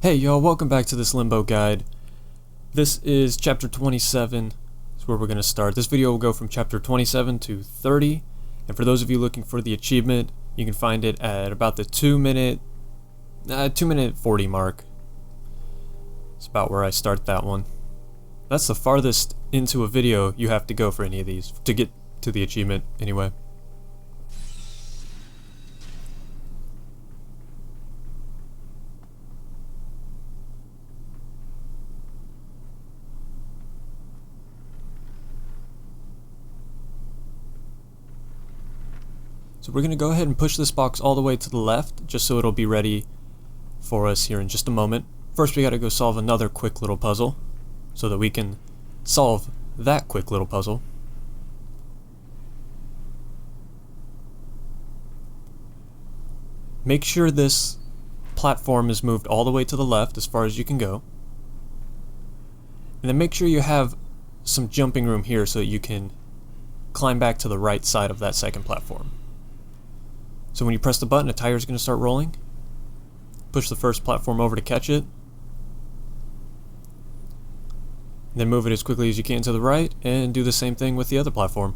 Hey y'all, welcome back to this Limbo guide. This is chapter 27. That's where we're going to start. This video will go from chapter 27 to 30. And for those of you looking for the achievement, you can find it at about the 2 minute 40 mark. It's about where I start that one. That's the farthest into a video you have to go for any of these to get to the achievement anyway. So we're going to go ahead and push this box all the way to the left, just so it'll be ready for us here in just a moment. First we got to go solve another quick little puzzle, so that we can solve that quick little puzzle. Make sure this platform is moved all the way to the left as far as you can go. And then make sure you have some jumping room here so that you can climb back to the right side of that second platform. So when you press the button, a tire is going to start rolling. Push the first platform over to catch it. Then move it as quickly as you can to the right, and do the same thing with the other platform.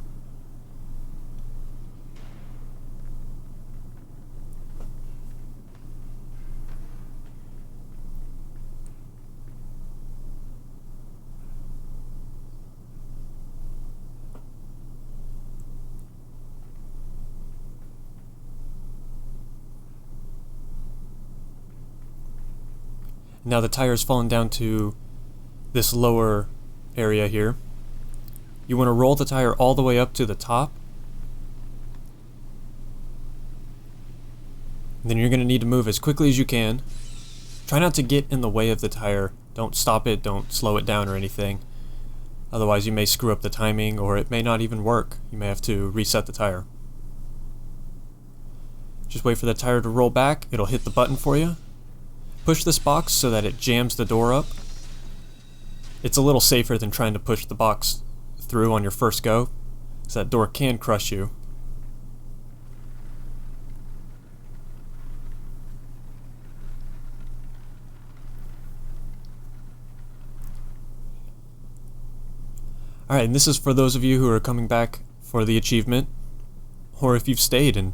Now the tire's fallen down to this lower area here. You want to roll the tire all the way up to the top. And then you're going to need to move as quickly as you can. Try not to get in the way of the tire. Don't stop it, don't slow it down or anything. Otherwise you may screw up the timing, or it may not even work. You may have to reset the tire. Just wait for the tire to roll back. It'll hit the button for you. Push this box so that it jams the door up. It's a little safer than trying to push the box through on your first go, so that door can crush you. Alright, and this is for those of you who are coming back for the achievement, or if you've stayed and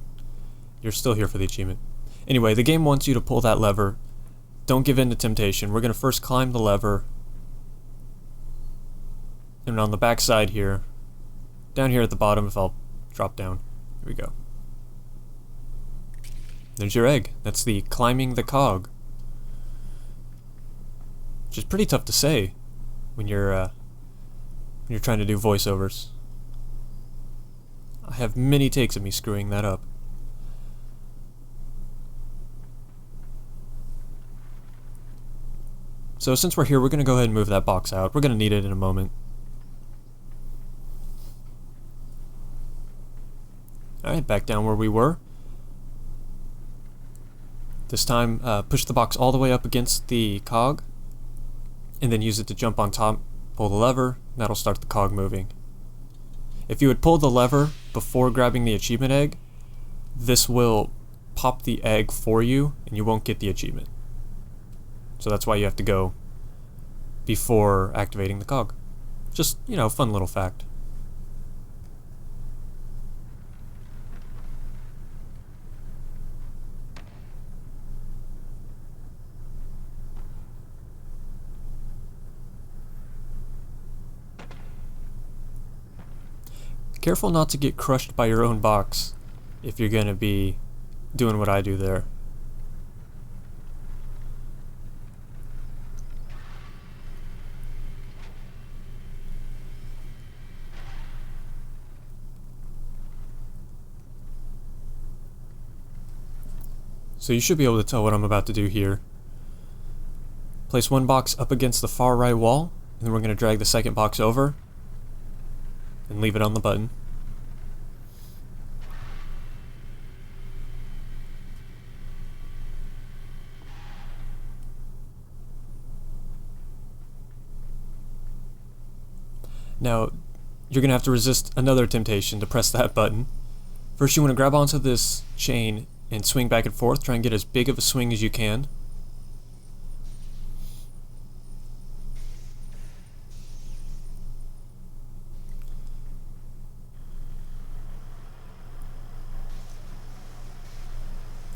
you're still here for the achievement. Anyway, the game wants you to pull that lever. Don't give in to temptation. We're going to first climb the lever. And on the back side here, down here at the bottom, if I'll drop down. Here we go. There's your egg. That's the climbing the cog. Which is pretty tough to say when you're trying to do voiceovers. I have many takes of me screwing that up. So since we're here, we're going to go ahead and move that box out. We're going to need it in a moment. Alright, back down where we were. This time, push the box all the way up against the cog, and then use it to jump on top, pull the lever, and that'll start the cog moving. If you would pull the lever before grabbing the achievement egg, this will pop the egg for you, and you won't get the achievement. So that's why you have to go before activating the cog. Just, you know, fun little fact. Careful not to get crushed by your own box if you're going to be doing what I do there. So you should be able to tell what I'm about to do here. Place one box up against the far right wall, and then we're going to drag the second box over and leave it on the button. Now, you're going to have to resist another temptation to press that button. First, you want to grab onto this chain and swing back and forth. Try and get as big of a swing as you can.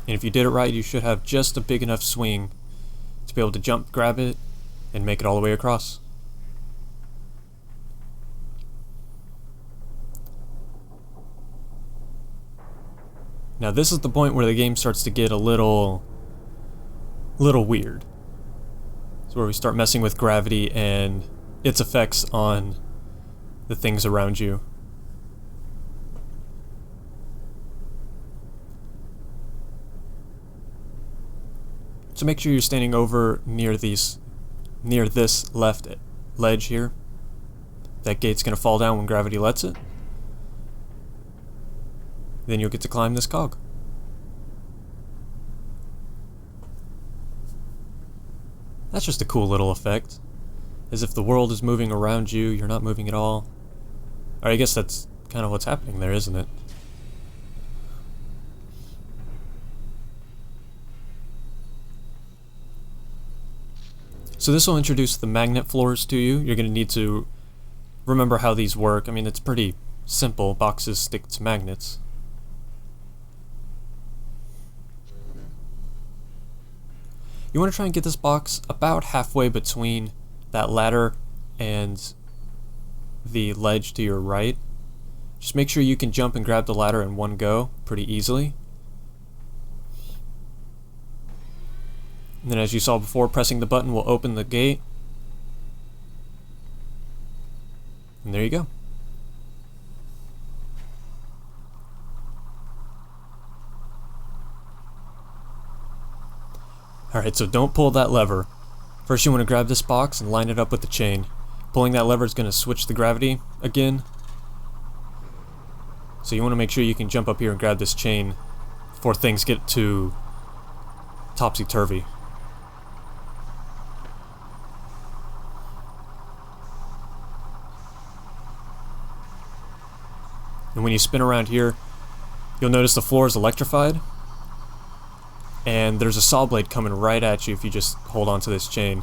And if you did it right, you should have just a big enough swing to be able to jump, grab it, and make it all the way across. Now this is the point where the game starts to get a little weird. It's where we start messing with gravity and its effects on the things around you. So make sure you're standing over near this left ledge here. That gate's gonna fall down when gravity lets it. Then you'll get to climb this cog. That's just a cool little effect. As if the world is moving around you, you're not moving at all. Or I guess that's kind of what's happening there, isn't it? So this will introduce the magnet floors to you. You're going to need to remember how these work. I mean, it's pretty simple. Boxes stick to magnets. You want to try and get this box about halfway between that ladder and the ledge to your right. Just make sure you can jump and grab the ladder in one go pretty easily. And then as you saw before, pressing the button will open the gate. And there you go. Alright, so don't pull that lever. First you want to grab this box and line it up with the chain. Pulling that lever is going to switch the gravity again. So you want to make sure you can jump up here and grab this chain before things get too topsy-turvy. And when you spin around here, you'll notice the floor is electrified. And there's a saw blade coming right at you if you just hold on to this chain.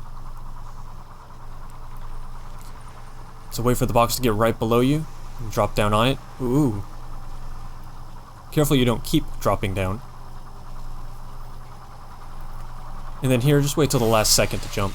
So wait for the box to get right below you and drop down on it. Ooh. Careful you don't keep dropping down. And then here, just wait till the last second to jump.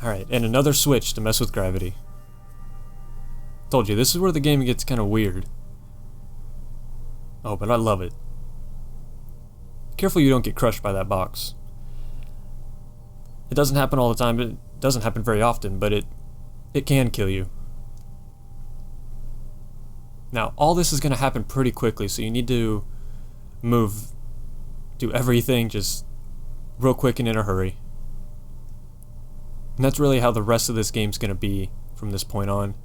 Alright, and another switch to mess with gravity. Told you, this is where the game gets kind of weird. Oh, but I love it. Careful you don't get crushed by that box. It doesn't happen all the time, it doesn't happen very often, but it can kill you. Now, all this is going to happen pretty quickly, so you need to do everything just real quick and in a hurry. And that's really how the rest of this game's going to be from this point on.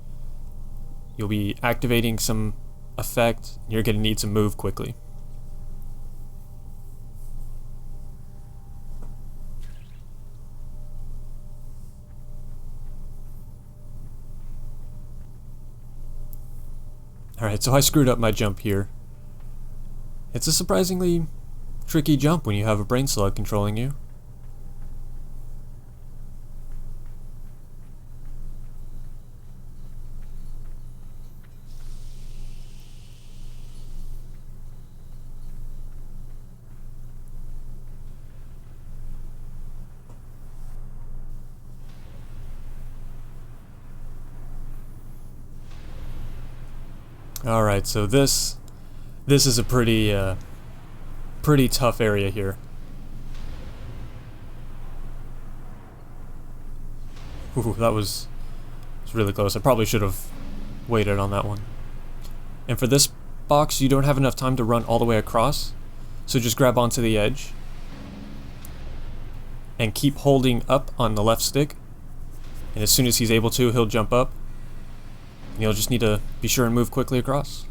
You'll be activating some effect, and you're going to need to move quickly. Alright, so I screwed up my jump here. It's a surprisingly tricky jump when you have a brain slug controlling you. Alright, so this is a pretty tough area here. Ooh, that was really close. I probably should have waited on that one. And for this box, you don't have enough time to run all the way across, so just grab onto the edge and keep holding up on the left stick, and as soon as he's able to, he'll jump up. You'll just need to be sure and move quickly across.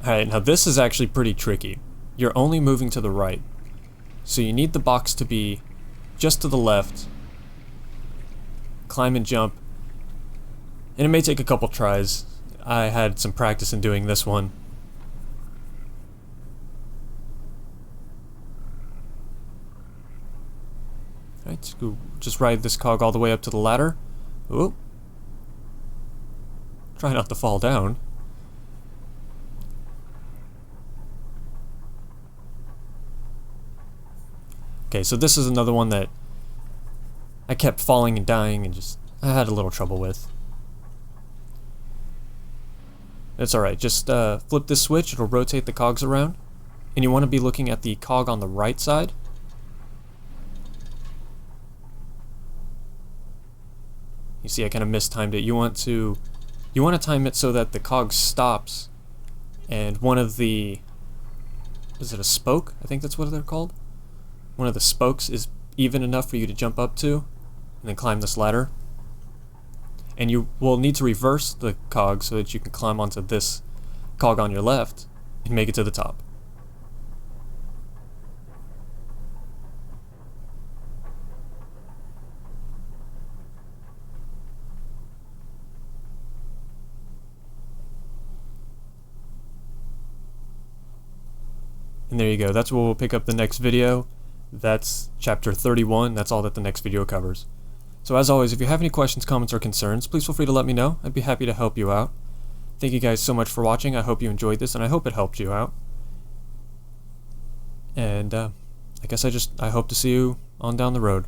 Alright, now this is actually pretty tricky. You're only moving to the right. So you need the box to be just to the left. Climb and jump And it may take a couple tries. I had some practice in doing this one. Alright, so just ride this cog all the way up to the ladder. Oop. Try not to fall down. Okay, so this is another one that I kept falling and dying and just I had a little trouble with. It's alright, just flip this switch, it'll rotate the cogs around. And you want to be looking at the cog on the right side. You see I kind of mistimed it. You want to time it so that the cog stops and one of the, is it a spoke? I think that's what they're called. One of the spokes is even enough for you to jump up to and then climb this ladder. And you will need to reverse the cog so that you can climb onto this cog on your left and make it to the top. And there you go, that's where we'll pick up the next video. That's chapter 31, that's all that the next video covers. So as always, if you have any questions, comments, or concerns, please feel free to let me know. I'd be happy to help you out. Thank you guys so much for watching. I hope you enjoyed this, and I hope it helped you out. And I guess I hope to see you on down the road.